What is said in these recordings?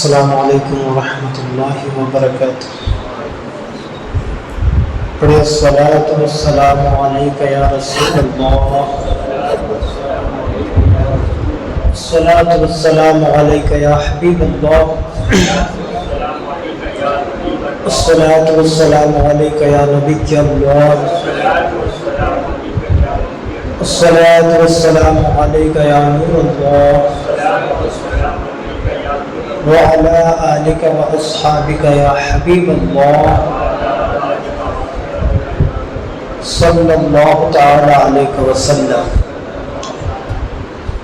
السلام علیکم ورحمۃ اللہ وبرکاتہ۔ پڑھیں الصلاۃ والسلام علیک یا رسول اللہ، الصلاۃ والسلام علیک یا حبیب اللہ، الصلاۃ والسلام علیک یا نبی اللہ، الصلاۃ والسلام علیک یا نور اللہ، وعلى آلك وأصحابك يا حبيب الله صلی اللہ تعالی علیہ وسلم۔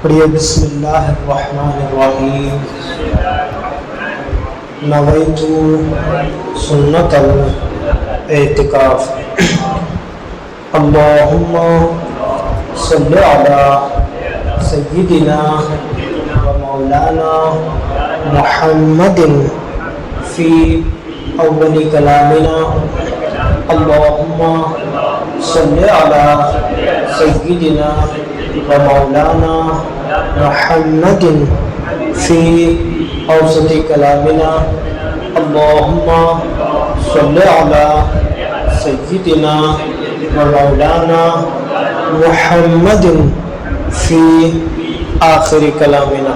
پڑھیے بسم اللہ الرحمن الرحیم۔ نویت سنت الاعتکاف۔ اللہم صلی علی سیدنا و مولانا محمد فی اول کلامنا، اللہم صلی علی سیدنا و مولانا محمد فی اوسط کلامنا، اللہم صلی علی سیدنا و مولانا محمد فی آخر کلامنا۔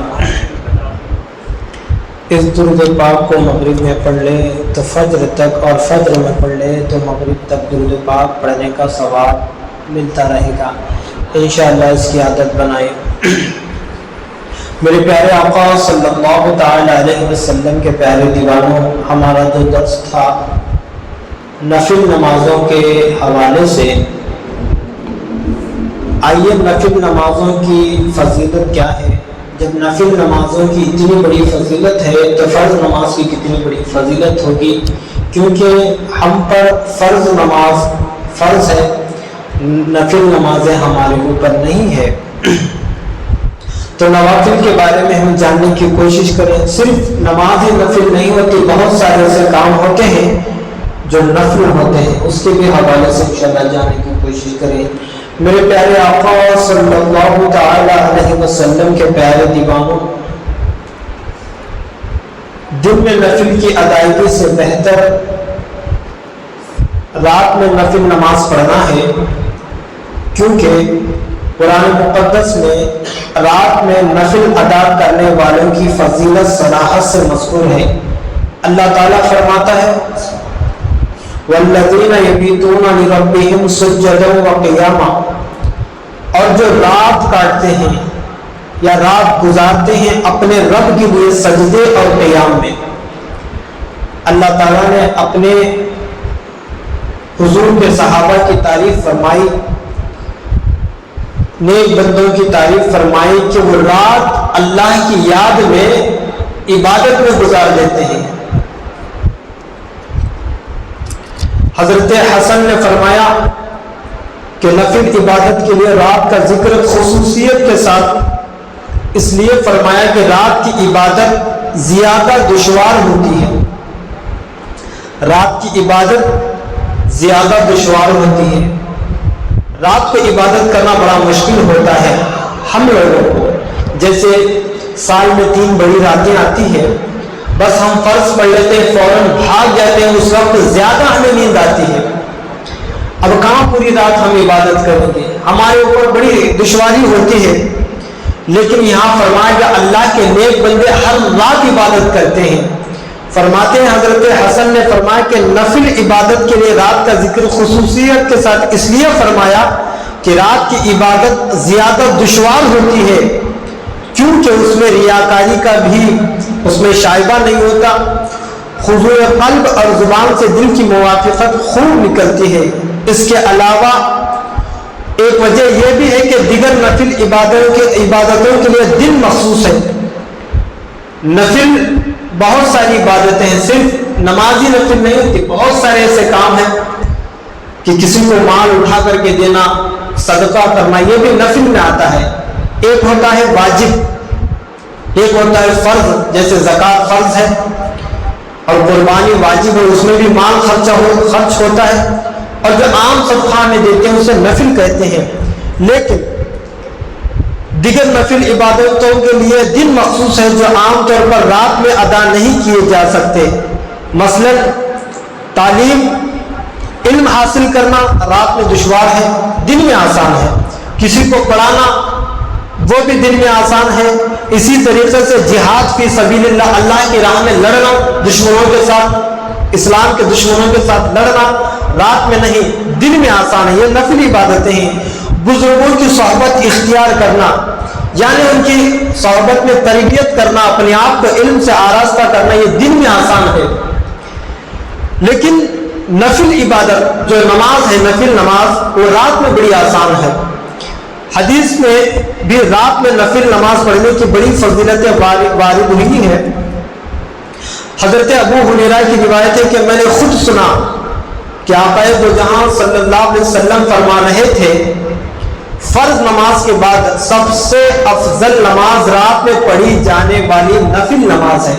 اس درود پاک کو مغرب میں پڑھ لے تو فجر تک، اور فجر میں پڑھ لے تو مغرب تک درود پاک پڑھنے کا ثواب ملتا رہے گا۔ انشاءاللہ اس کی عادت بنائیں۔ میرے پیارے آقا صلی اللہ تعالی علیہ وسلم کے پیارے دیوانوں، ہمارا جو درس تھا نفل نمازوں کے حوالے سے، آئیے نفل نمازوں کی فضیلت کیا ہے۔ جب نفل نمازوں کی اتنی بڑی فضیلت ہے تو فرض نماز کی کتنی بڑی فضیلت ہوگی، کیونکہ ہم پر فرض نماز فرض ہے، نفل نمازیں ہمارے اوپر نہیں ہے۔ تو نوافل کے بارے میں ہم جاننے کی کوشش کریں۔ صرف نماز ہی نفل نہیں ہوتی، بہت سارے ایسے کام ہوتے ہیں جو نفل ہوتے ہیں، اس کے بھی حوالے سے انشاءاللہ جاننے کی کوشش کریں۔ میرے پیارے آقا صلی اللہ تعالی علیہ وسلم کے پیارے دیوانوں، دن میں نفل کی ادائیگی سے بہتر رات میں نفل نماز پڑھنا ہے، کیونکہ قرآن مقدس میں رات میں نفل ادا کرنے والوں کی فضیلت صراحت سے مذکور ہے۔ اللہ تعالیٰ فرماتا ہے وَالَّذِينَ يَبِيتُونَ لِرَبِّهِمْ سُجَّدًا وَقِيَامًا، اور جو رات کاٹتے ہیں یا رات گزارتے ہیں اپنے رب کے لیے سجدے اور قیام میں۔ اللہ تعالیٰ نے اپنے حضور کے صحابہ کی تعریف فرمائی، نیک بندوں کی تعریف فرمائی کہ وہ رات اللہ کی یاد میں عبادت میں گزار دیتے ہیں۔ حضرت حسن نے فرمایا کہ نفل عبادت کے لیے رات کا ذکر خصوصیت کے ساتھ اس لیے فرمایا کہ رات کی عبادت زیادہ دشوار ہوتی ہے، رات کی عبادت زیادہ دشوار ہوتی ہے، رات کو عبادت کرنا بڑا مشکل ہوتا ہے ہم لوگوں کو۔ جیسے سال میں 3 بڑی راتیں آتی ہیں، بس ہم فرض پڑھ لیتے ہیں، فوراً بھاگ جاتے ہیں، اس وقت زیادہ ہمیں نیند آتی ہے۔ اب کہاں پوری رات ہم عبادت کریں گے، ہمارے اوپر بڑی دشواری ہوتی ہے۔ لیکن یہاں فرمایا گیا اللہ کے نیک بندے ہر رات عبادت کرتے ہیں۔ فرماتے ہیں حضرت حسن نے فرمایا کہ نفل عبادت کے لیے رات کا ذکر خصوصیت کے ساتھ اس لیے فرمایا کہ رات کی عبادت زیادہ دشوار ہوتی ہے، کیونکہ اس میں ریاکاری کا بھی اس میں شائبہ نہیں ہوتا، حضور قلب اور زبان سے دل کی موافقت خوب نکلتی ہے۔ اس کے علاوہ ایک وجہ یہ بھی ہے کہ دیگر نفل عبادتوں کے لیے دن مخصوص ہے۔ نفل بہت ساری عبادتیں ہیں، صرف نمازی نفل نہیں ہوتی، بہت سارے ایسے کام ہیں کہ کسی کو مال اٹھا کر کے دینا، صدقہ کرنا، یہ بھی نفل میں آتا ہے۔ ایک ہوتا ہے واجب، ایک ہوتا ہے فرض، جیسے زکوٰۃ فرض ہے اور قربانی واجب ہے، اس میں بھی مال خرچ ہوتا ہے، اور جو عام صدقہ میں دیتے ہیں اسے نفل کہتے ہیں۔ لیکن دیگر نفل عبادتوں کے لیے دن مخصوص ہے جو عام طور پر رات میں ادا نہیں کیے جا سکتے. مثلا تعلیم، علم حاصل کرنا رات میں دشوار ہے، دن میں آسان ہے. کسی کو پڑھانا وہ بھی دن میں آسان ہے. اسی طریقے سے جہاد فی سبیل اللہ، اللہ کی راہ میں لڑنا دشمنوں کے ساتھ، اسلام کے دشمنوں کے ساتھ لڑنا رات میں نہیں، دن میں آسان ہے. یہ نفل عبادتیں ہیں. بزرگوں کی صحبت اختیار کرنا یعنی ان کی صحبت میں تربیت کرنا، اپنے آپ کو علم سے آراستہ کرنا، یہ دن میں آسان ہے. لیکن نفل عبادت جو نماز ہے، نفل نماز، وہ رات میں بڑی آسان ہے. حدیث میں بھی رات میں نفل نماز پڑھنے کی بڑی فضیلتیں وارد ہوئی ہیں. حضرت ابو ہریرہ کی روایت ہے کہ میں نے خود سنا کہ آقا دو جہاں صلی اللہ علیہ وسلم فرما رہے تھے فرض نماز کے بعد سب سے افضل نماز رات میں پڑھی جانے والی نفل نماز ہے.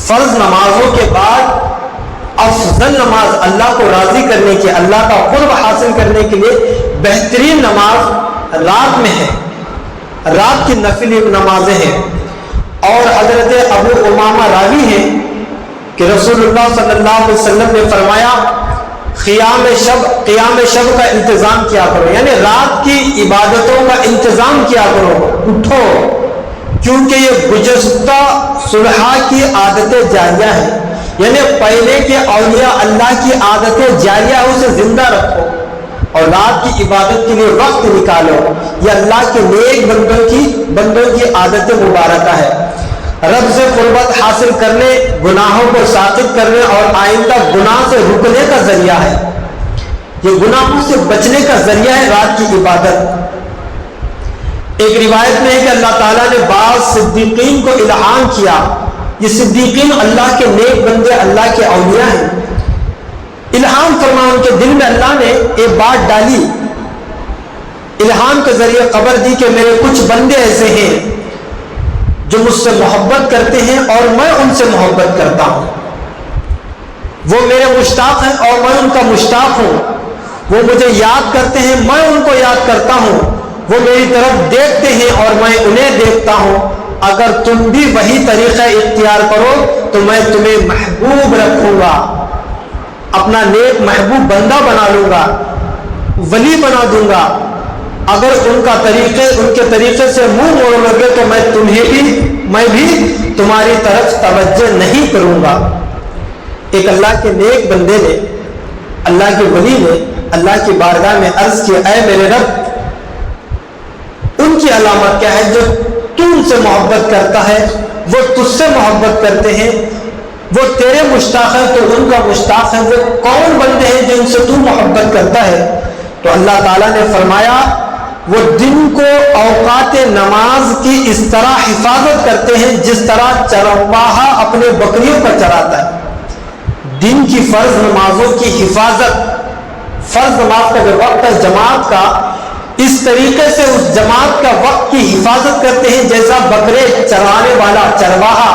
فرض نمازوں کے بعد افضل نماز اللہ کو راضی کرنے کے، اللہ کا قرب حاصل کرنے کے لیے بہترین نماز رات میں ہے. رات کی نفل نمازیں ہیں. اور حضرت ابو امامہ راوی ہیں کہ رسول اللہ صلی اللہ علیہ وسلم نے فرمایا قیام شب کا انتظام کیا کرو، یعنی رات کی عبادتوں کا انتظام کیا کرو، اٹھو، کیونکہ یہ گزشتہ صلحاء کی عادت جاریہ ہے. یعنی پہلے کے اولیاء اللہ کی عادت جاریہ ہے، اسے زندہ رکھو اور رات کی عبادت کے لیے وقت نکالو. یہ اللہ کے نیک بندوں کی عادت مبارکہ ہے. رب سے قربت حاصل کرنے، گناہوں کو ساقط کرنے اور آئندہ گناہ سے رکنے کا ذریعہ ہے. یہ گناہوں سے بچنے کا ذریعہ ہے رات کی عبادت. ایک روایت میں ہے کہ اللہ تعالیٰ نے بعض صدیقین کو الہام کیا. یہ صدیقین اللہ کے نیک بندے، اللہ کے اولیاء ہیں. الہام فرما، ان کے دل میں اللہ نے ایک بات ڈالی، الہام کے ذریعے خبر دی کہ میرے کچھ بندے ایسے ہیں جو مجھ سے محبت کرتے ہیں اور میں ان سے محبت کرتا ہوں. وہ میرے مشتاق ہیں اور میں ان کا مشتاق ہوں. وہ مجھے یاد کرتے ہیں، میں ان کو یاد کرتا ہوں. وہ میری طرف دیکھتے ہیں اور میں انہیں دیکھتا ہوں. اگر تم بھی وہی طریقہ اختیار کرو تو میں تمہیں محبوب رکھوں گا، اپنا نیک محبوب بندہ بنا لوں گا، ولی بنا دوں گا. اگر ان کے طریقے سے منہ موڑ لگے تو میں بھی تمہاری طرف توجہ نہیں کروں گا. ایک اللہ کے نیک بندے نے، اللہ کے ولی نے اللہ کی بارگاہ میں عرض کیا، اے میرے رب، ان کی علامت کیا ہے جو تو ان سے محبت کرتا ہے، وہ تجھ سے محبت کرتے ہیں، وہ تیرے مشتاق ہیں تو ان کا مشتاق ہے. وہ کون بندے ہیں جن سے تو محبت کرتا ہے؟ تو اللہ تعالیٰ نے فرمایا وہ دن کو اوقات نماز کی اس طرح حفاظت کرتے ہیں جس طرح چرواہا اپنے بکریوں پر چراتا ہے. دن کی فرض نمازوں کی حفاظت، فرض نماز کا جو وقت ہے جماعت کا، اس طریقے سے اس جماعت کا وقت کی حفاظت کرتے ہیں جیسا بکرے چرانے والا چرواہا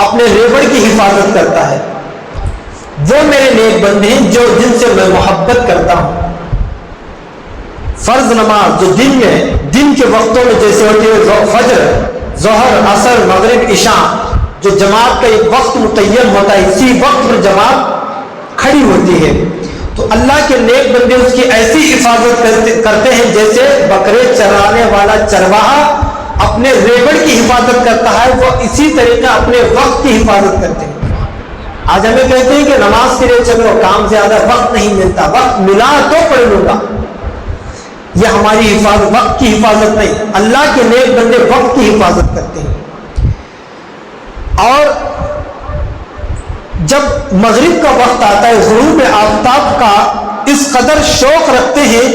اپنے ریوڑ کی حفاظت کرتا ہے. وہ میرے نیک بندے ہیں جو جن سے میں محبت کرتا ہوں. فرض نماز جو دن کے وقتوں میں جیسے ہوتی ہے فجر، ظہر، عصر، مغرب، عشاء، جو جماعت کا ایک وقت متعین ہوتا ہے، اسی وقت پر جماعت کھڑی ہوتی ہے. تو اللہ کے نیک بندے اس کی ایسی حفاظت کرتے ہیں جیسے بکرے چرانے والا چرواہا اپنے ریوڑ کی حفاظت کرتا ہے، وہ اسی طریقے اپنے وقت کی حفاظت کرتے ہیں. آج ہمیں کہتے ہیں کہ نماز کے لیے چلو، کام زیادہ، وقت نہیں ملتا. وقت ملا تو پڑھ لوں گا. یہ ہماری حفاظت، وقت کی حفاظت نہیں. اللہ کے نیک بندے وقت کی حفاظت کرتے ہیں. اور جب مغرب کا وقت آتا ہے، غروب آفتاب کا اس قدر شوق رکھتے ہیں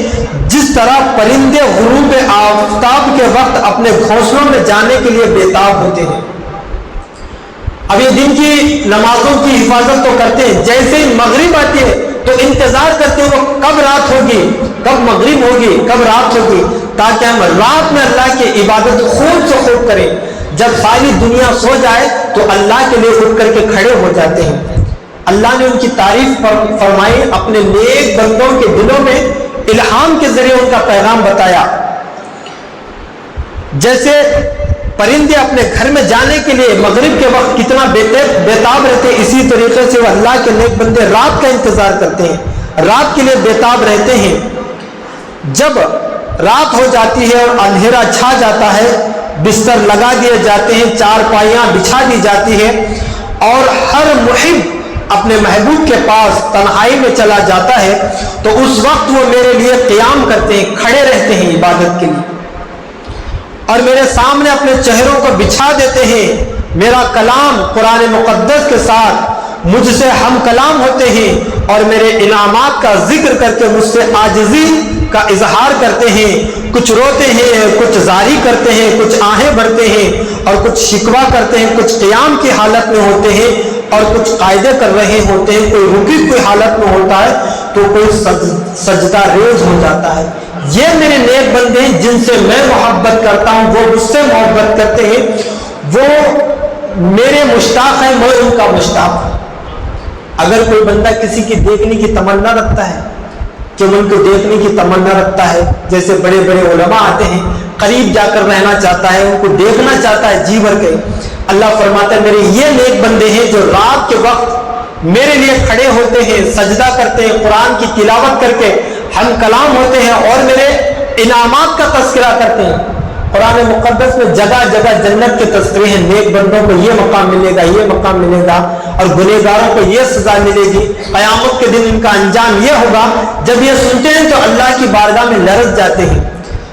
جس طرح پرندے غروب آفتاب کے وقت اپنے گھونسلوں میں جانے کے لیے بےتاب ہوتے ہیں. اب یہ دن کی نمازوں کی حفاظت تو کرتے ہیں، جیسے ہی مغرب آتی ہے تو انتظار کرتے ہیں وہ کب رات ہوگی، کب مغرب ہوگی، کب رات ہوگی، تاکہ ہم رات میں اللہ کی عبادت خوب سے خوب کریں. جب ساری دنیا سو جائے تو اللہ کے لیے اٹھ کر کے کھڑے ہو جاتے ہیں. اللہ نے ان کی تعریف فرمائی، اپنے نیک بندوں کے دلوں میں الہام کے ذریعے ان کا پیغام بتایا. جیسے پرندے اپنے گھر میں جانے کے لیے مغرب کے وقت کتنا بےتاب رہتے ہیں، اسی طریقے سے وہ اللہ کے نیک بندے رات کا انتظار کرتے ہیں، رات کے لیے بےتاب رہتے ہیں۔ جب رات ہو جاتی ہے اور اندھیرا چھا جاتا ہے، بستر لگا دیے جاتے ہیں، چارپائیاں بچھا دی جاتی ہے، اور ہر محب اپنے محبوب کے پاس تنہائی میں چلا جاتا ہے، تو اس وقت وہ میرے لیے قیام کرتے ہیں، کھڑے رہتے ہیں عبادت کے لیے، اور میرے سامنے اپنے چہروں کو بچھا دیتے ہیں۔ میرا کلام قرآن مقدس کے ساتھ مجھ سے ہم کلام ہوتے ہیں، اور میرے انعامات کا ذکر کر کے مجھ سے عاجزی کا اظہار کرتے ہیں، کچھ روتے ہیں، کچھ زاری کرتے ہیں، کچھ آہیں بھرتے ہیں، اور کچھ شکوہ کرتے ہیں، کچھ قیام کی حالت میں ہوتے ہیں، اور کچھ قاعدے کر رہے ہوتے ہیں، کوئی رکی کوئی حالت میں ہوتا ہے تو کوئی سجدہ ریز ہو جاتا ہے۔ یہ میرے نیک بندے ہیں جن سے میں محبت کرتا ہوں، وہ مجھ سے محبت کرتے ہیں، وہ میرے مشتاق ہیں، میں ان کا مشتاق ہوں۔ اگر کوئی بندہ کسی کی دیکھنے کی تمنا رکھتا ہے، کہ ان کو دیکھنے کی تمنا رکھتا ہے، جیسے بڑے بڑے علماء آتے ہیں، قریب جا کر رہنا چاہتا ہے، ان کو دیکھنا چاہتا ہے جی بھر کے، اللہ فرماتا ہے میرے یہ نیک بندے ہیں جو رات کے وقت میرے لیے کھڑے ہوتے ہیں، سجدہ کرتے ہیں، قرآن کی تلاوت کر کے ہم کلام ہوتے ہیں، اور میرے انعامات کا تذکرہ کرتے ہیں۔ قرآن مقدس میں جگہ جگہ جنت کے تذکرے ہیں، نیک بندوں کو یہ مقام ملے گا، یہ مقام ملے گا، اور گنہگاروں کو یہ سزا ملے گی، قیامت کے دن ان کا انجام یہ ہوگا۔ جب یہ سنتے ہیں تو اللہ کی بارگاہ میں لرز جاتے ہیں۔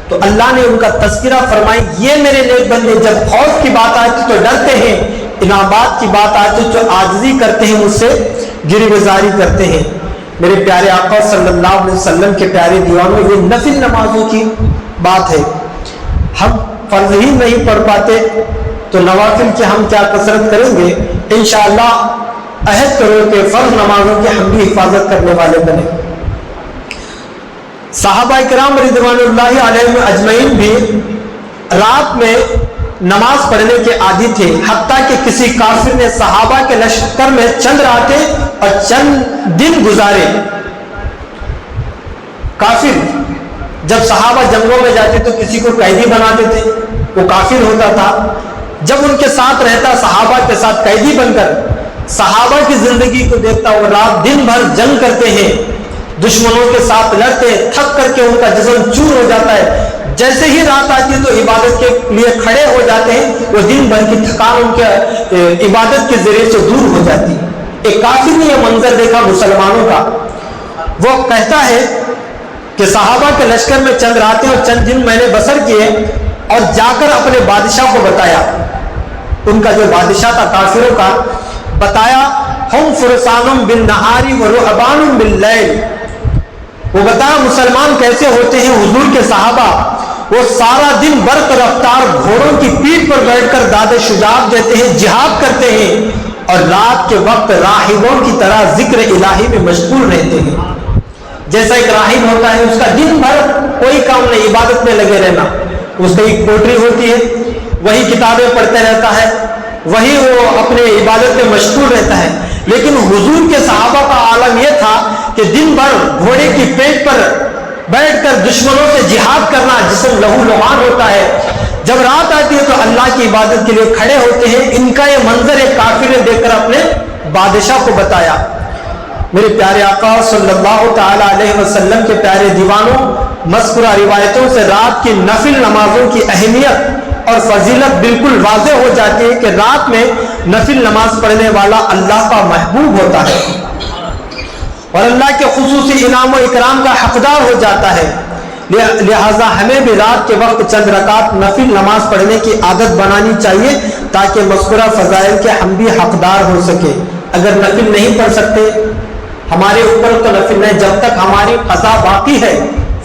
تو اللہ نے ان کا تذکرہ فرمائی، یہ میرے نیک بندے جب خوف کی بات آتی تو ڈرتے ہیں، انعامات کی بات آتی تو عاجزی کرتے ہیں، مجھ سے گری گزاری کرتے ہیں۔ میرے پیارے آقا صلی اللہ علیہ وسلم کے پیارے دیوانوں، یہ نفل نمازوں کی بات ہے۔ ہم فرض ہی نہیں پڑھ پاتے تو نوافل کی ہم کیا کثرت کریں گے۔ انشاءاللہ عہد کرو کہ فرض نمازوں کی ہم بھی حفاظت کرنے والے بنیں۔ صحابہ کرام رضوان اللہ علیہم اجمعین بھی رات میں نماز پڑھنے کے عادی تھے، حتیٰ کہ کسی کافر نے صحابہ کے لشکر میں چند راتیں اور چند دن گزارے۔ کافر جب صحابہ جنگوں میں جاتے تو کسی کو قیدی بناتے تھے، وہ کافر ہوتا تھا۔ جب ان کے ساتھ رہتا، صحابہ کے ساتھ قیدی بن کر صحابہ کی زندگی کو دیکھتا، وہ رات دن بھر جنگ کرتے ہیں، دشمنوں کے ساتھ لڑتے، تھک کر کے ان کا جسم چور ہو جاتا ہے، جیسے ہی رات آتی ہے تو عبادت کے لیے کھڑے ہو جاتے ہیں، وہ دن بھر کی تھکان ان کے عبادت کے ذریعے سے دور ہو جاتی ہے۔ ایک کافر نے یہ منظر دیکھا مسلمانوں کا، وہ کہتا ہے کہ صحابہ کے لشکر میں چند راتیں اور چند دن میں نے بسر کیے، اور جا کر اپنے بادشاہ کو بتایا، ان کا جو بادشاہ تھا کافروں کا، بتایا ہم فرسان بالنہار ورہبان باللیل۔ وہ بتایا مسلمان کیسے ہوتے ہیں، حضور کے صحابہ وہ سارا دن برق رفتار گھوڑوں کی پیٹھ پر بیٹھ کر داد شجاعت دیتے ہیں، جہاد کرتے ہیں، اور رات کے وقت راہبوں کی طرح ذکر الہی میں مشغول رہتے ہیں۔ جیسا ایک راہب ہوتا ہے، اس کا دن بھر کوئی کام نہیں، عبادت میں لگے رہنا، اس کی ایک کوٹری ہوتی ہے، وہی کتابیں پڑھتے رہتا ہے، وہی وہ اپنے عبادت میں مشغول رہتا ہے۔ لیکن حضور کے صحابہ کا عالم یہ تھا کہ دن بھر گھوڑے کی پیٹھ پر بیٹھ کر دشمنوں سے جہاد کرنا، جسم لہو لہان ہوتا ہے۔ جب رات آتی ہے تو اللہ کی عبادت کے لیے کھڑے ہوتے ہیں۔ ان کا یہ منظر ایک کافر نے دیکھ کر اپنے بادشاہ کو بتایا۔ میرے پیارے آقا صلی اللہ تعالی علیہ وسلم کے پیارے دیوانوں، مذکورہ روایتوں سے رات کی نفل نمازوں کی اہمیت اور فضیلت بالکل واضح ہو جاتی ہے کہ رات میں نفل نماز پڑھنے والا اللہ کا محبوب ہوتا ہے اور اللہ کے خصوصی انعام و اکرام کا حقدار ہو جاتا ہے۔ لہذا ہمیں بھی رات کے وقت چند رکعت نفل نماز پڑھنے کی عادت بنانی چاہیے تاکہ مذکورہ فضائل کے ہم بھی حقدار ہو سکے۔ اگر نفل نہیں پڑھ سکتے، ہمارے اوپر تو نفل نہیں، جب تک ہماری قضا باقی ہے،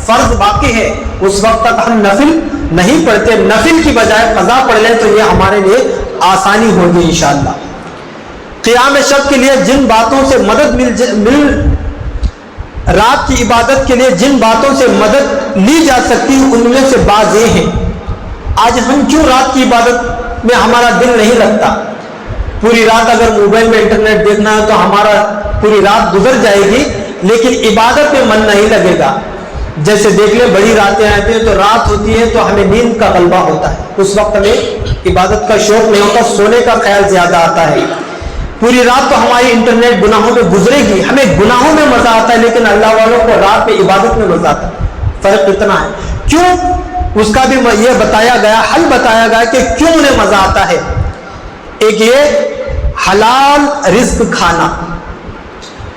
فرض باقی ہے، اس وقت تک ہم نفل نہیں پڑھتے۔ نفل کی بجائے قضا پڑھ لیں تو یہ ہمارے لیے آسانی ہوگی انشاءاللہ۔ قیام شب کے لیے جن باتوں سے مدد رات کی عبادت کے لیے جن باتوں سے مدد لی جا سکتی ہے، ان میں سے بعض یہ ہیں۔ آج ہم کیوں رات کی عبادت میں ہمارا دل نہیں لگتا؟ پوری رات اگر موبائل میں انٹرنیٹ دیکھنا ہے تو ہمارا پوری رات گزر جائے گی، لیکن عبادت میں من نہیں لگے گا۔ جیسے دیکھ لیں بڑی راتیں آتی ہیں تو رات ہوتی ہے تو ہمیں نیند کا غلبہ ہوتا ہے، اس وقت ہمیں عبادت کا شوق نہیں ہوتا، سونے کا خیال زیادہ آتا ہے۔ پوری رات تو ہماری انٹرنیٹ گناہوں پہ گزرے گی، ہمیں گناہوں میں مزہ آتا ہے، لیکن اللہ والوں کو رات میں عبادت میں مزہ آتا ہے۔ فرق اتنا ہے کیوں، اس کا بھی یہ بتایا گیا، حل بتایا گیا کہ کیوں انہیں مزہ آتا ہے۔ ایک یہ حلال رزق کھانا،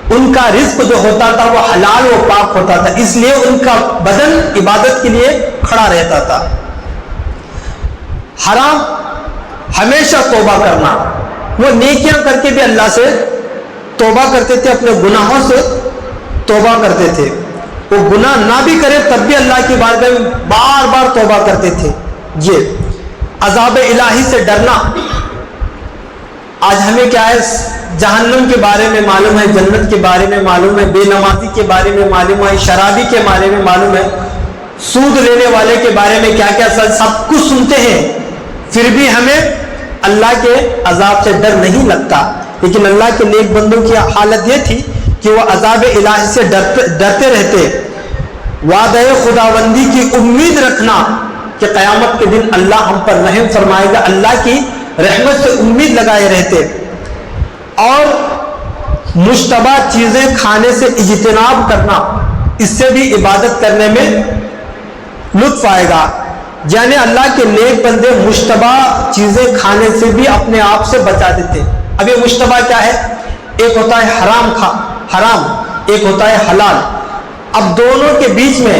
ان کا رزق جو ہوتا تھا وہ حلال و پاک ہوتا تھا، اس لیے ان کا بدن عبادت کے لیے کھڑا رہتا تھا۔ حرام ہمیشہ توبہ کرنا، وہ نیکیاں کر کے بھی اللہ سے توبہ کرتے تھے، اپنے گناہوں سے توبہ کرتے تھے، وہ گناہ نہ بھی کرے تب بھی اللہ کی بارگاہ میں بار بار توبہ کرتے تھے۔ یہ عذاب الہی سے ڈرنا، آج ہمیں کیا ہے، جہنم کے بارے میں معلوم ہے، جنت کے بارے میں معلوم ہے، بے نمازی کے بارے میں معلوم ہے، شرابی کے بارے میں معلوم ہے، سود لینے والے کے بارے میں کیا کیا سب کچھ سنتے ہیں، پھر بھی ہمیں اللہ کے عذاب سے ڈر نہیں لگتا۔ لیکن اللہ کے نیک بندوں کی حالت یہ تھی کہ وہ عذاب الہی سے ڈرتے رہتے، وعدہ خداوندی کی امید رکھنا کہ قیامت کے دن اللہ ہم پر رحم فرمائے گا، اللہ کی رحمت سے امید لگائے رہتے، اور مشتبہ چیزیں کھانے سے اجتناب کرنا، اس سے بھی عبادت کرنے میں لطف آئے گا۔ یعنی اللہ کے نیک بندے مشتبہ چیزیں کھانے سے بھی اپنے آپ سے بچا دیتے۔ اب یہ مشتبہ کیا ہے، ایک ہوتا ہے حرام، ایک ہوتا ہے حلال۔ اب دونوں کے بیچ میں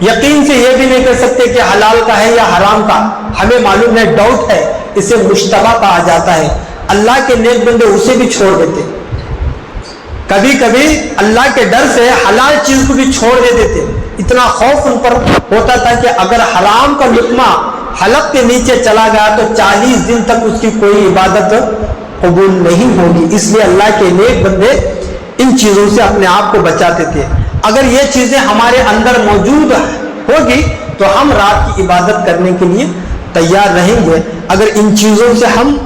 یقین سے یہ بھی نہیں کر سکتے کہ حلال کا ہے یا حرام کا، ہمیں معلوم ہے، ڈاؤٹ ہے، اسے مشتبہ کہا جاتا ہے۔ اللہ کے نیک بندے اسے بھی چھوڑ دیتے، کبھی کبھی اللہ کے ڈر سے حلال چیز کو بھی چھوڑ دیتے، اتنا خوف ان پر ہوتا تھا کہ اگر حرام کا لقمہ حلق کے نیچے چلا گیا تو 40 دن تک اس کی کوئی عبادت قبول نہیں ہوگی۔ اس لیے اللہ کے نیک بندے ان چیزوں سے اپنے آپ کو بچاتے تھے۔ اگر یہ چیزیں ہمارے اندر موجود ہوگی تو ہم رات کی عبادت کرنے کے لیے تیار رہیں گے۔ اگر ان چیزوں سے ہم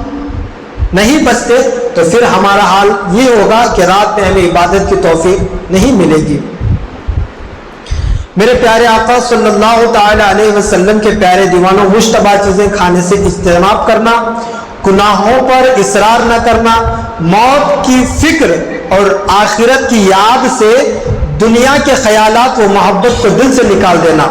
نہیں بچتے تو پھر ہمارا حال یہ ہوگا کہ رات میں ہمیں عبادت کی توفیق نہیں ملے گی۔ میرے پیارے آقا صلی اللہ تعالی علیہ وسلم کے پیارے دیوانوں، مشتبہ چیزیں کھانے سے اجتناب کرنا، گناہوں پر اصرار نہ کرنا، موت کی فکر اور آخرت کی یاد سے دنیا کے خیالات و محبت کو دل سے نکال دینا۔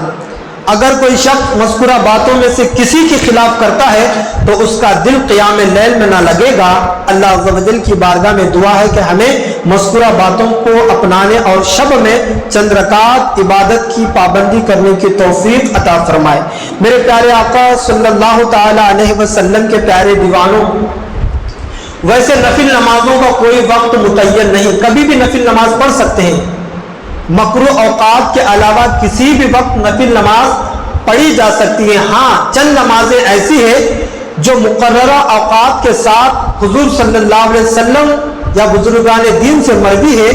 اگر کوئی شخص مذکورہ باتوں میں سے کسی کے خلاف کرتا ہے تو اس کا دل قیام لیل میں نہ لگے گا۔ اللہ عز و جل کی بارگاہ میں دعا ہے کہ ہمیں مذکورہ باتوں کو اپنانے اور شب میں چند رکعات عبادت کی پابندی کرنے کی توفیق عطا فرمائے۔ میرے پیارے آقا صلی اللہ تعالی علیہ وسلم کے پیارے دیوانوں، ویسے نفل نمازوں کا کوئی وقت متعین نہیں، کبھی بھی نفل نماز پڑھ سکتے ہیں۔ مکروہ اوقات کے علاوہ کسی بھی وقت نفل نماز پڑھی جا سکتی ہے۔ ہاں، چند نمازیں ایسی ہیں جو مقررہ اوقات کے ساتھ حضور صلی اللہ علیہ وسلم یا بزرگان دین سے مروی ہے،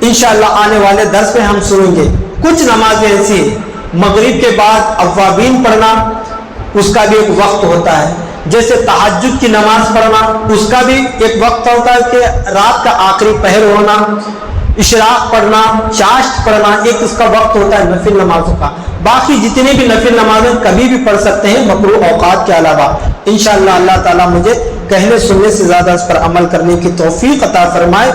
انشاءاللہ آنے والے درس میں ہم سنیں گے۔ کچھ نمازیں ایسی ہیں، مغرب کے بعد اوابین پڑھنا، اس کا بھی ایک وقت ہوتا ہے، جیسے تہجد کی نماز پڑھنا، اس کا بھی ایک وقت ہوتا ہے کہ رات کا آخری پہر ہونا، اشراق پڑھنا، چاشت پڑھنا، ایک اس کا وقت ہوتا ہے نفل نمازوں کا۔ باقی جتنی بھی نفل نمازیں کبھی بھی پڑھ سکتے ہیں مکروہ اوقات کے علاوہ۔ انشاءاللہ اللہ تعالیٰ مجھے کہنے سننے سے زیادہ اس پر عمل کرنے کی توفیق عطا فرمائے،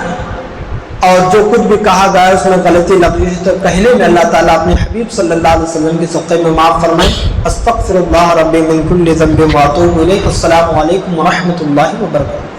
اور جو کچھ بھی کہا گیا اس میں غلطی لگی ہے تو کہنے میں اللہ تعالیٰ اپنے حبیب صلی اللہ علیہ وسلم کے صدقے میں معاف فرمائے۔ استغفر اللہ ربی من کل ذنب واتوب الیہ۔ السلام علیکم ورحمۃ اللہ وبرکاتہ۔